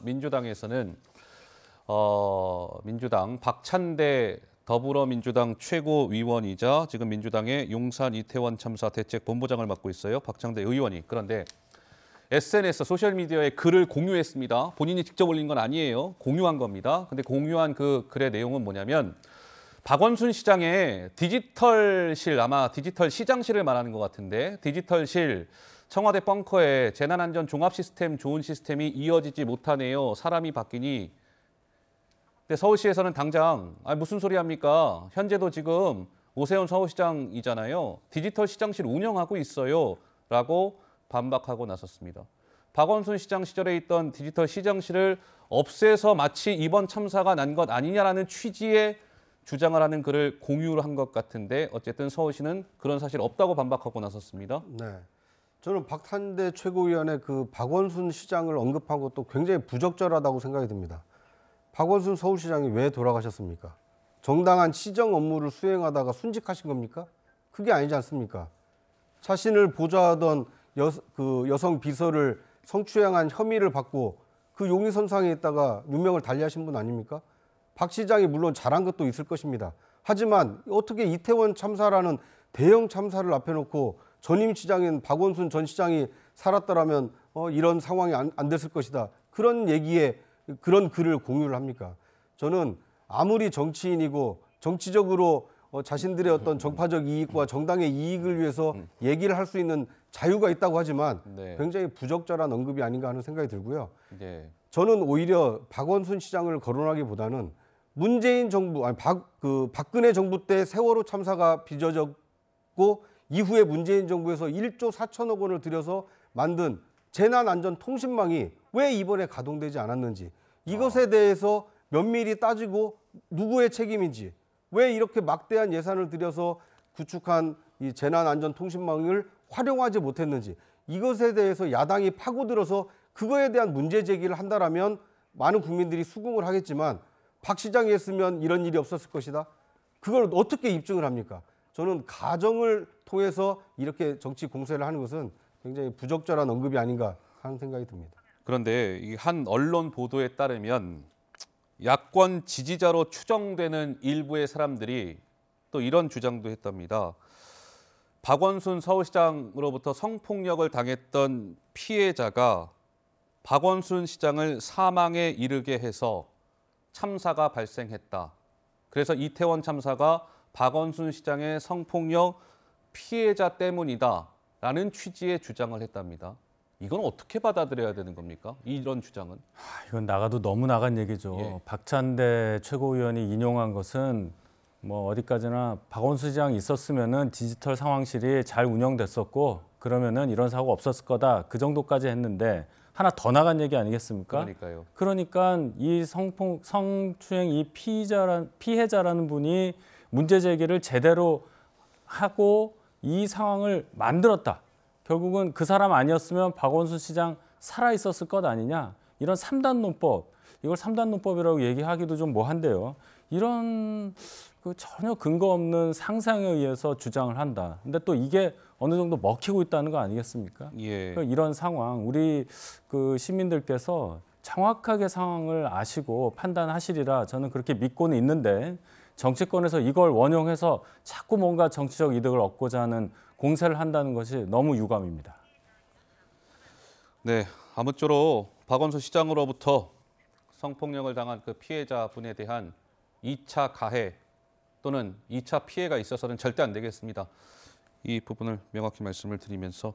민주당에서는 민주당 박찬대 더불어민주당 최고위원이자 지금 민주당의 용산 이태원 참사 대책본부장을 맡고 있어요. 박찬대 의원이. 그런데 SNS, 소셜미디어에 글을 공유했습니다. 본인이 직접 올린 건 아니에요. 공유한 겁니다. 근데 공유한 그 글의 내용은 뭐냐면 박원순 시장의 디지털실, 아마 디지털 시장실을 말하는 것 같은데 디지털실 청와대 벙커에 재난안전 종합 시스템 좋은 시스템이 이어지지 못하네요. 사람이 바뀌니. 근데 서울시에서는 당장 무슨 소리 합니까? 현재도 지금 오세훈 서울시장이잖아요. 디지털 시장실 운영하고 있어요. 라고 반박하고 나섰습니다. 박원순 시장 시절에 있던 디지털 시장실을 없애서 마치 이번 참사가 난 것 아니냐라는 취지의 주장을 하는 글을 공유를 한 것 같은데 어쨌든 서울시는 그런 사실 없다고 반박하고 나섰습니다. 네, 저는 박찬대 최고위원의 그 박원순 시장을 언급한 것도 굉장히 부적절하다고 생각이 듭니다. 박원순 서울시장이 왜 돌아가셨습니까? 정당한 시정 업무를 수행하다가 순직하신 겁니까? 그게 아니지 않습니까? 자신을 보좌하던 여성 비서를 성추행한 혐의를 받고 그 용의선상에 있다가 누명을 달리하신 분 아닙니까? 박 시장이 물론 잘한 것도 있을 것입니다. 하지만 어떻게 이태원 참사라는 대형 참사를 앞에 놓고 전임 시장인 박원순 전 시장이 살았더라면 이런 상황이 안 됐을 것이다. 그런 얘기에 그런 글을 공유를 합니까? 저는 아무리 정치인이고 정치적으로 자신들의 어떤 정파적 이익과 정당의 이익을 위해서 얘기를 할 수 있는 자유가 있다고 하지만 굉장히 부적절한 언급이 아닌가 하는 생각이 들고요. 저는 오히려 박원순 시장을 거론하기보다는 문재인 정부, 박근혜 정부 때 세월호 참사가 빚어졌고 이후에 문재인 정부에서 1조 4천억 원을 들여서 만든 재난안전통신망이 왜 이번에 가동되지 않았는지 이것에 대해서 면밀히 따지고 누구의 책임인지 왜 이렇게 막대한 예산을 들여서 구축한 이 재난안전통신망을 활용하지 못했는지 이것에 대해서 야당이 파고들어서 그거에 대한 문제 제기를 한다라면 많은 국민들이 수긍을 하겠지만 박 시장이 했으면 이런 일이 없었을 것이다. 그걸 어떻게 입증을 합니까? 저는 가정을 통해서 이렇게 정치 공세를 하는 것은 굉장히 부적절한 언급이 아닌가 하는 생각이 듭니다. 그런데 이 한 언론 보도에 따르면 야권 지지자로 추정되는 일부의 사람들이 또 이런 주장도 했답니다. 박원순 서울시장으로부터 성폭력을 당했던 피해자가 박원순 시장을 사망에 이르게 해서 참사가 발생했다. 그래서 이태원 참사가 박원순 시장의 성폭력 피해자 때문이다. 라는 취지의 주장을 했답니다. 이건 어떻게 받아들여야 되는 겁니까? 이런 주장은? 이건 나가도 너무 나간 얘기죠. 예. 박찬대 최고위원이 인용한 것은 뭐 어디까지나 박원순 시장이 있었으면은 디지털 상황실이 잘 운영됐었고 그러면은 이런 사고가 없었을 거다. 그 정도까지 했는데 하나 더 나간 얘기 아니겠습니까? 그러니까요. 그러니까 이 성추행 이 피해자라는 분이 문제 제기를 제대로 하고 이 상황을 만들었다. 결국은 그 사람 아니었으면 박원순 시장 살아 있었을 것 아니냐. 이런 3단 논법, 이걸 3단 논법이라고 얘기하기도 좀 뭐한데요. 이런 전혀 근거 없는 상상에 의해서 주장을 한다. 근데 또 이게 어느 정도 먹히고 있다는 거 아니겠습니까? 예. 이런 상황, 우리 시민들께서 정확하게 상황을 아시고 판단하시리라 저는 그렇게 믿고는 있는데 정치권에서 이걸 원용해서 자꾸 뭔가 정치적 이득을 얻고자 하는 공세를 한다는 것이 너무 유감입니다. 네, 아무쪼록 박원순 시장으로부터 성폭력을 당한 그 피해자분에 대한 2차 가해 또는 2차 피해가 있어서는 절대 안 되겠습니다. 이 부분을 명확히 말씀을 드리면서